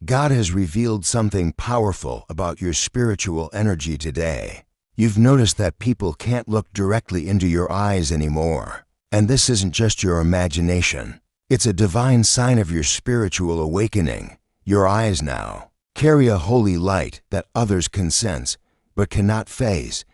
God has revealed something powerful about your spiritual energy today. You've noticed that people can't look directly into your eyes anymore. And this isn't just your imagination. It's a divine sign of your spiritual awakening. Your eyes now carry a holy light that others can sense but cannot faze.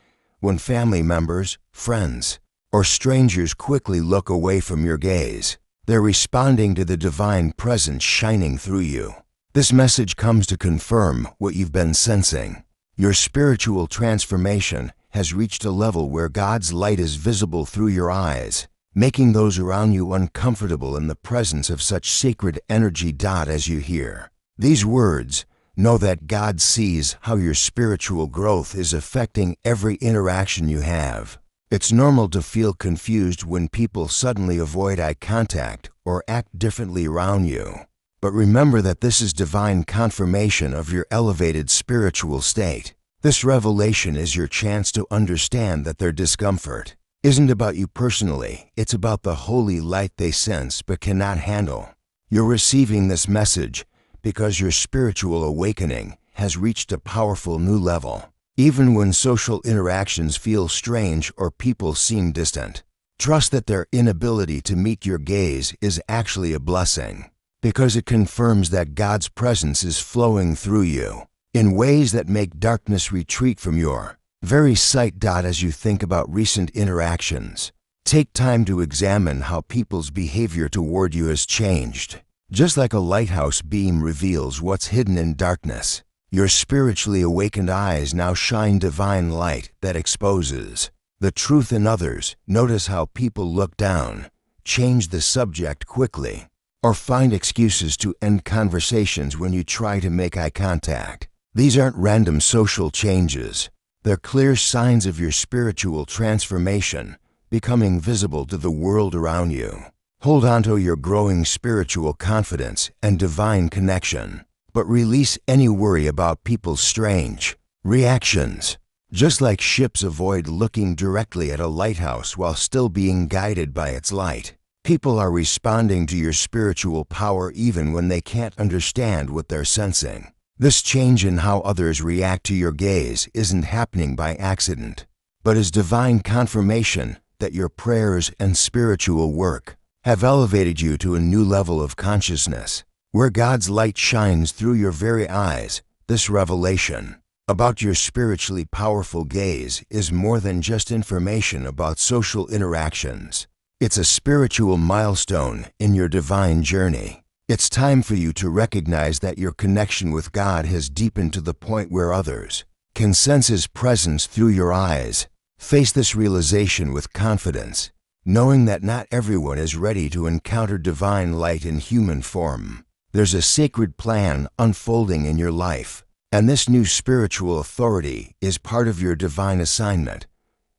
When family members, friends, or strangers quickly look away from your gaze, they're responding to the divine presence shining through you. This message comes to confirm what you've been sensing. Your spiritual transformation has reached a level where God's light is visible through your eyes, making those around you uncomfortable in the presence of such sacred energy. As you hear these words, know that God sees how your spiritual growth is affecting every interaction you have. It's normal to feel confused when people suddenly avoid eye contact or act differently around you. But remember that this is divine confirmation of your elevated spiritual state. This revelation is your chance to understand that their discomfort isn't about you personally. It's about the holy light they sense but cannot handle. You're receiving this message because your spiritual awakening has reached a powerful new level. Even when social interactions feel strange or people seem distant, trust that their inability to meet your gaze is actually a blessing, because it confirms that God's presence is flowing through you in ways that make darkness retreat from your very sight. As you think about recent interactions, take time to examine how people's behavior toward you has changed. Just like a lighthouse beam reveals what's hidden in darkness, your spiritually awakened eyes now shine divine light that exposes the truth in others. Notice how people look down, change the subject quickly, or find excuses to end conversations when you try to make eye contact. These aren't random social changes. They're clear signs of your spiritual transformation becoming visible to the world around you. Hold on to your growing spiritual confidence and divine connection, but release any worry about people's strange reactions. Just like ships avoid looking directly at a lighthouse while still being guided by its light, people are responding to your spiritual power even when they can't understand what they're sensing. This change in how others react to your gaze isn't happening by accident, but is divine confirmation that your prayers and spiritual work have elevated you to a new level of consciousness, where God's light shines through your very eyes. This revelation about your spiritually powerful gaze is more than just information about social interactions. It's a spiritual milestone in your divine journey. It's time for you to recognize that your connection with God has deepened to the point where others can sense His presence through your eyes. Face this realization with confidence, knowing that not everyone is ready to encounter divine light in human form. There's a sacred plan unfolding in your life, and this new spiritual authority is part of your divine assignment.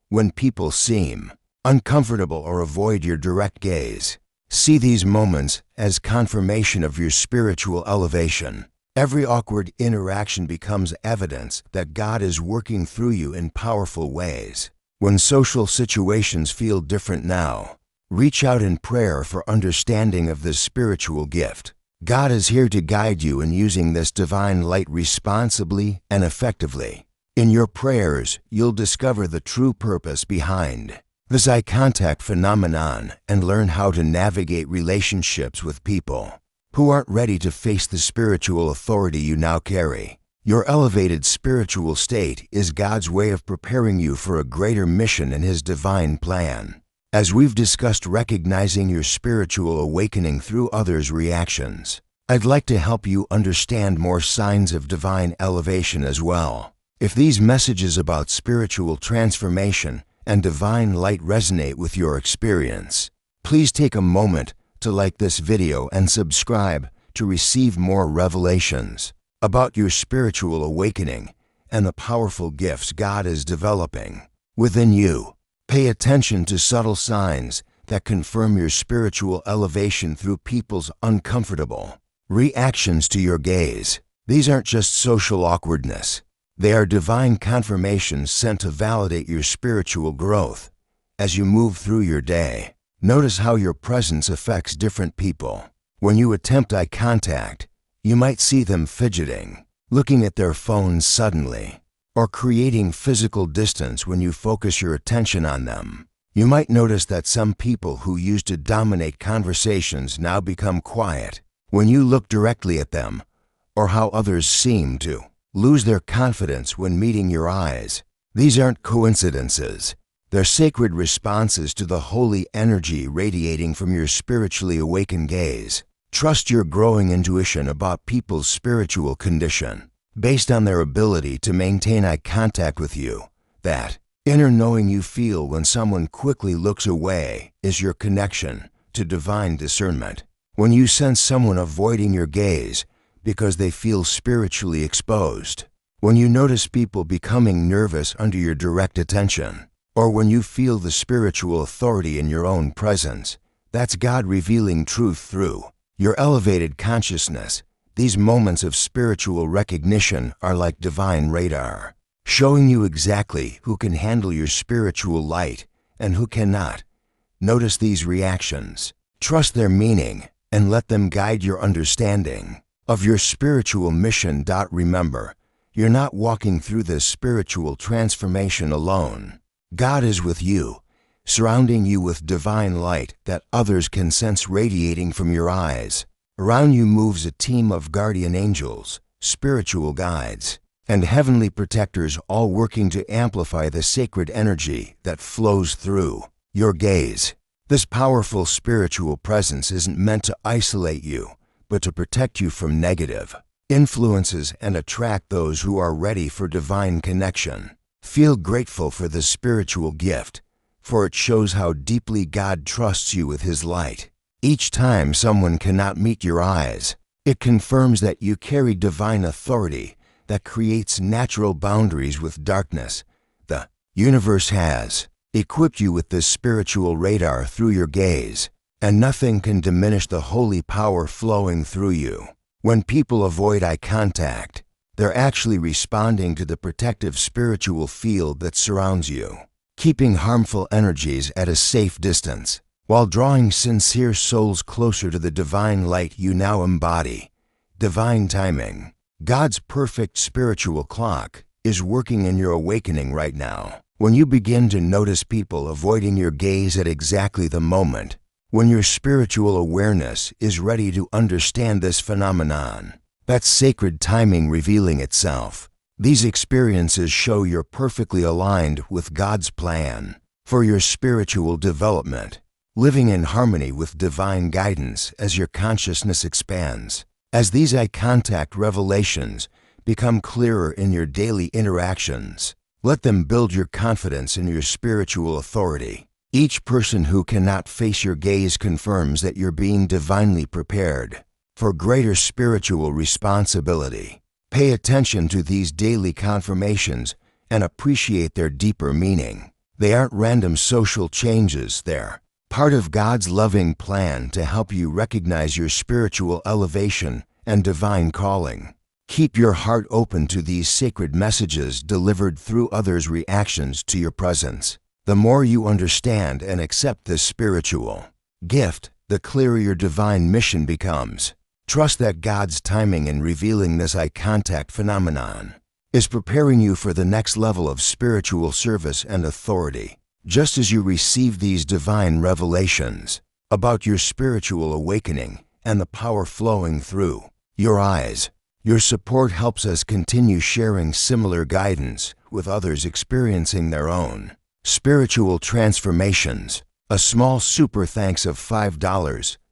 When people seem uncomfortable or avoid your direct gaze, see these moments as confirmation of your spiritual elevation. Every awkward interaction becomes evidence that God is working through you in powerful ways. When social situations feel different now, reach out in prayer for understanding of this spiritual gift. God is here to guide you in using this divine light responsibly and effectively. In your prayers, you'll discover the true purpose behind this eye contact phenomenon and learn how to navigate relationships with people who aren't ready to face the spiritual authority you now carry. Your elevated spiritual state is God's way of preparing you for a greater mission in His divine plan. As we've discussed recognizing your spiritual awakening through others' reactions, I'd like to help you understand more signs of divine elevation as well. If these messages about spiritual transformation and divine light resonate with your experience, please take a moment to like this video and subscribe to receive more revelations about your spiritual awakening and the powerful gifts God is developing within you. Pay attention to subtle signs that confirm your spiritual elevation through people's uncomfortable reactions to your gaze. These aren't just social awkwardness. They are divine confirmations sent to validate your spiritual growth as you move through your day. Notice how your presence affects different people. When you attempt eye contact, You might see them fidgeting, looking at their phones suddenly, or creating physical distance when you focus your attention on them. You might notice that some people who used to dominate conversations now become quiet when you look directly at them, or how others seem to lose their confidence when meeting your eyes. These aren't coincidences. They're sacred responses to the holy energy radiating from your spiritually awakened gaze. Trust your growing intuition about people's spiritual condition, based on their ability to maintain eye contact with you. That inner knowing you feel when someone quickly looks away is your connection to divine discernment. When you sense someone avoiding your gaze because they feel spiritually exposed, when you notice people becoming nervous under your direct attention, or when you feel the spiritual authority in your own presence, that's God revealing truth through your elevated consciousness. These moments of spiritual recognition are like divine radar, showing you exactly who can handle your spiritual light and who cannot. Notice these reactions, trust their meaning, and let them guide your understanding of your spiritual mission. Remember, you're not walking through this spiritual transformation alone. God is with you, surrounding you with divine light that others can sense radiating from your eyes. Around you moves a team of guardian angels, spiritual guides, and heavenly protectors, all working to amplify the sacred energy that flows through your gaze. This powerful spiritual presence isn't meant to isolate you, but to protect you from negative influences and attract those who are ready for divine connection. Feel grateful for this spiritual gift, for it shows how deeply God trusts you with His light. Each time someone cannot meet your eyes, it confirms that you carry divine authority that creates natural boundaries with darkness. The universe has equipped you with this spiritual radar through your gaze, and nothing can diminish the holy power flowing through you. When people avoid eye contact, they're actually responding to the protective spiritual field that surrounds you, keeping harmful energies at a safe distance, while drawing sincere souls closer to the divine light you now embody. Divine timing. God's perfect spiritual clock is working in your awakening right now. When you begin to notice people avoiding your gaze at exactly the moment when your spiritual awareness is ready to understand this phenomenon, that's sacred timing revealing itself. These experiences show you're perfectly aligned with God's plan for your spiritual development, living in harmony with divine guidance as your consciousness expands. As these eye contact revelations become clearer in your daily interactions, let them build your confidence in your spiritual authority. Each person who cannot face your gaze confirms that you're being divinely prepared for greater spiritual responsibility. Pay attention to these daily confirmations and appreciate their deeper meaning. They aren't random social changes, they're part of God's loving plan to help you recognize your spiritual elevation and divine calling. Keep your heart open to these sacred messages delivered through others' reactions to your presence. The more you understand and accept this spiritual gift, the clearer your divine mission becomes. Trust that God's timing in revealing this eye contact phenomenon is preparing you for the next level of spiritual service and authority. Just as you receive these divine revelations about your spiritual awakening and the power flowing through your eyes, your support helps us continue sharing similar guidance with others experiencing their own spiritual transformations. A small super thanks of $5,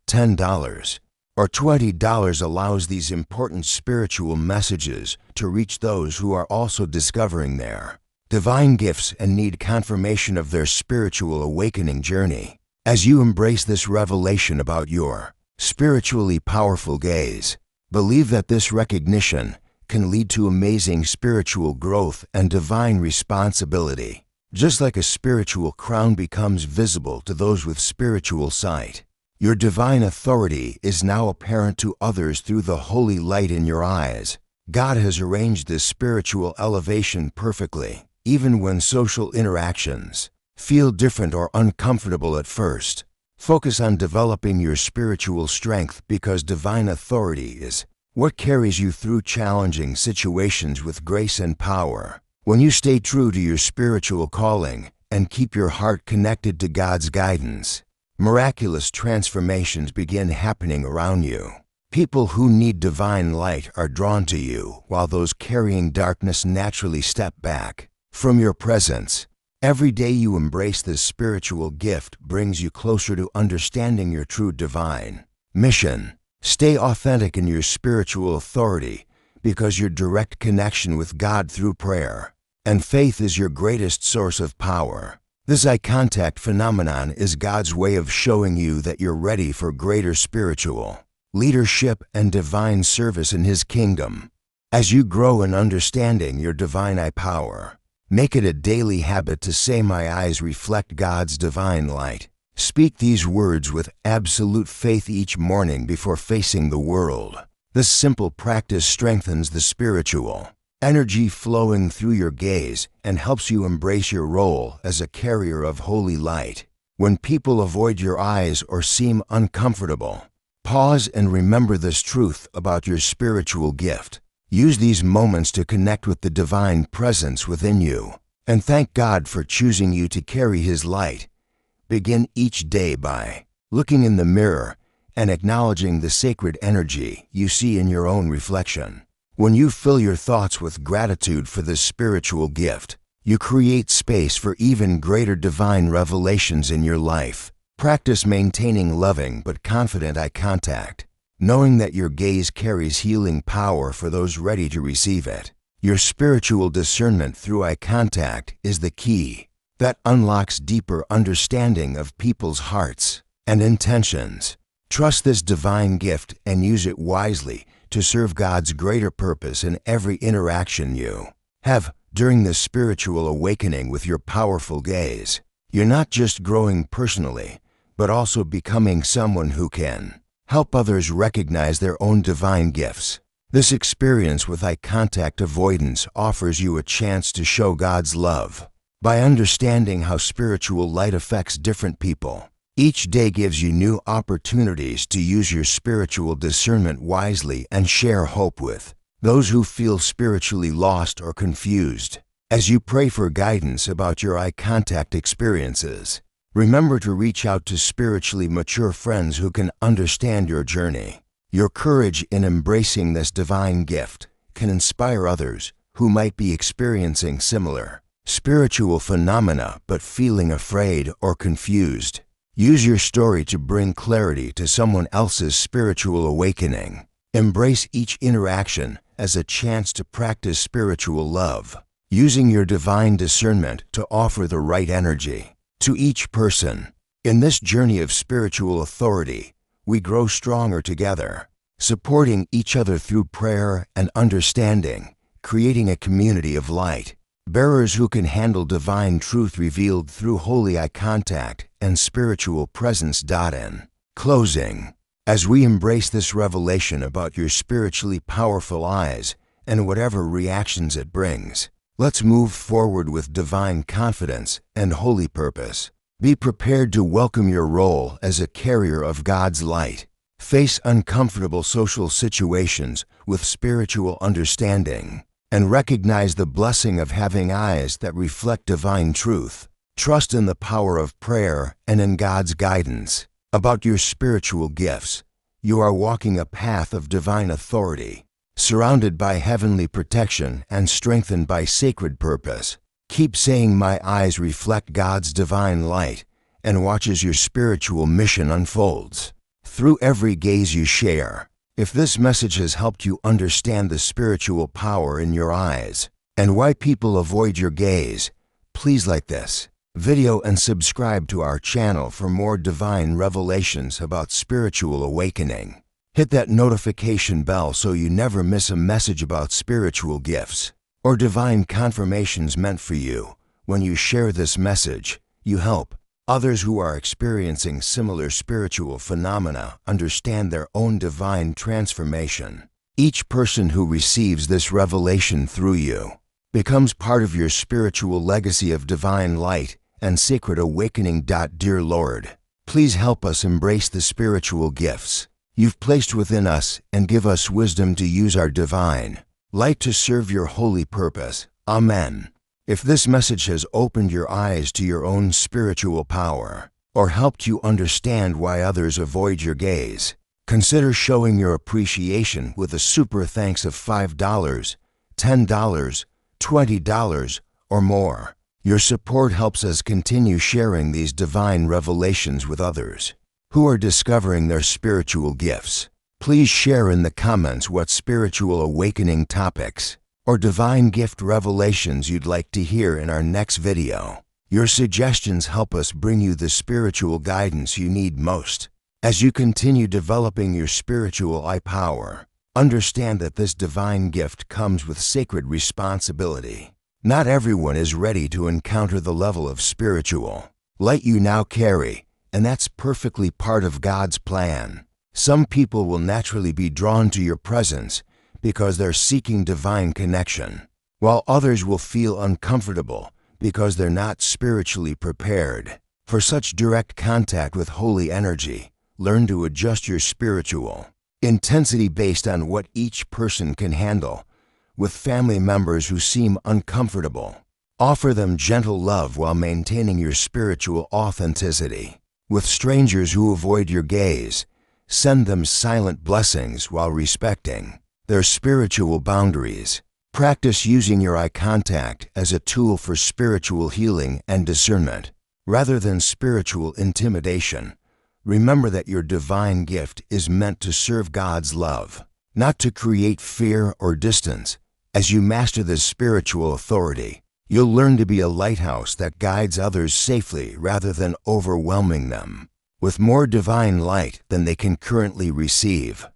$10, or $20 allows these important spiritual messages to reach those who are also discovering their divine gifts and need confirmation of their spiritual awakening journey. As you embrace this revelation about your spiritually powerful gaze, believe that this recognition can lead to amazing spiritual growth and divine responsibility. Just like a spiritual crown becomes visible to those with spiritual sight, your divine authority is now apparent to others through the holy light in your eyes. God has arranged this spiritual elevation perfectly, even when social interactions feel different or uncomfortable at first. Focus on developing your spiritual strength because divine authority is What carries you through challenging situations with grace and power? When you stay true to your spiritual calling and keep your heart connected to God's guidance, miraculous transformations begin happening around you. People who need divine light are drawn to you, while those carrying darkness naturally step back from your presence. Every day you embrace this spiritual gift brings you closer to understanding your true divine mission. Stay authentic in your spiritual authority, because your direct connection with God through prayer and faith is your greatest source of power. This eye contact phenomenon is God's way of showing you that you're ready for greater spiritual leadership and divine service in His kingdom. As you grow in understanding your divine eye power, make it a daily habit to say, "My eyes reflect God's divine light." Speak these words with absolute faith each morning before facing the world. This simple practice strengthens the spiritual energy flowing through your gaze and helps you embrace your role as a carrier of holy light. When people avoid your eyes or seem uncomfortable, pause and remember this truth about your spiritual gift. Use these moments to connect with the divine presence within you and thank God for choosing you to carry His light. Begin each day by looking in the mirror and acknowledging the sacred energy you see in your own reflection. When you fill your thoughts with gratitude for this spiritual gift, you create space for even greater divine revelations in your life. Practice maintaining loving but confident eye contact, knowing that your gaze carries healing power for those ready to receive it. Your spiritual discernment through eye contact is the key that unlocks deeper understanding of people's hearts and intentions. Trust this divine gift and use it wisely to serve God's greater purpose in every interaction you have during this spiritual awakening with your powerful gaze. You're not just growing personally, but also becoming someone who can help others recognize their own divine gifts. This experience with eye contact avoidance offers you a chance to show God's love. By understanding how spiritual light affects different people, each day gives you new opportunities to use your spiritual discernment wisely and share hope with those who feel spiritually lost or confused. As you pray for guidance about your eye contact experiences, remember to reach out to spiritually mature friends who can understand your journey. Your courage in embracing this divine gift can inspire others who might be experiencing similar spiritual phenomena but feeling afraid or confused. Use your story to bring clarity to someone else's spiritual awakening. Embrace each interaction as a chance to practice spiritual love, using your divine discernment to offer the right energy to each person. In this journey of spiritual authority, we grow stronger together, supporting each other through prayer and understanding, creating a community of light bearers who can handle divine truth revealed through holy eye contact and spiritual presence. In closing, as we embrace this revelation about your spiritually powerful eyes and whatever reactions it brings, let's move forward with divine confidence and holy purpose. Be prepared to welcome your role as a carrier of God's light. Face uncomfortable social situations with spiritual understanding, and recognize the blessing of having eyes that reflect divine truth. Trust in the power of prayer and in God's guidance. About your spiritual gifts, you are walking a path of divine authority, surrounded by heavenly protection and strengthened by sacred purpose. Keep saying, "My eyes reflect God's divine light," and watch as your spiritual mission unfolds through every gaze you share. If this message has helped you understand the spiritual power in your eyes and why people avoid your gaze, please like this video and subscribe to our channel for more divine revelations about spiritual awakening. Hit that notification bell so you never miss a message about spiritual gifts or divine confirmations meant for you. When you share this message, you help others who are experiencing similar spiritual phenomena understand their own divine transformation. Each person who receives this revelation through you becomes part of your spiritual legacy of divine light and sacred awakening. Dear Lord, please help us embrace the spiritual gifts you've placed within us and give us wisdom to use our divine light to serve your holy purpose. Amen. If this message has opened your eyes to your own spiritual power, or helped you understand why others avoid your gaze, consider showing your appreciation with a super thanks of $5, $10, $20, or more. Your support helps us continue sharing these divine revelations with others who are discovering their spiritual gifts. Please share in the comments what spiritual awakening topics or divine gift revelations you'd like to hear in our next video. Your suggestions help us bring you the spiritual guidance you need most. As you continue developing your spiritual eye power, understand that this divine gift comes with sacred responsibility. Not everyone is ready to encounter the level of spiritual light you now carry, and that's perfectly part of God's plan. Some people will naturally be drawn to your presence because they're seeking divine connection, while others will feel uncomfortable because they're not spiritually prepared for such direct contact with holy energy. Learn to adjust your spiritual intensity based on what each person can handle. With family members who seem uncomfortable, offer them gentle love while maintaining your spiritual authenticity. With strangers who avoid your gaze, send them silent blessings while respecting their spiritual boundaries. Practice using your eye contact as a tool for spiritual healing and discernment, rather than spiritual intimidation. Remember that your divine gift is meant to serve God's love, not to create fear or distance. As you master this spiritual authority, you'll learn to be a lighthouse that guides others safely rather than overwhelming them with more divine light than they can currently receive.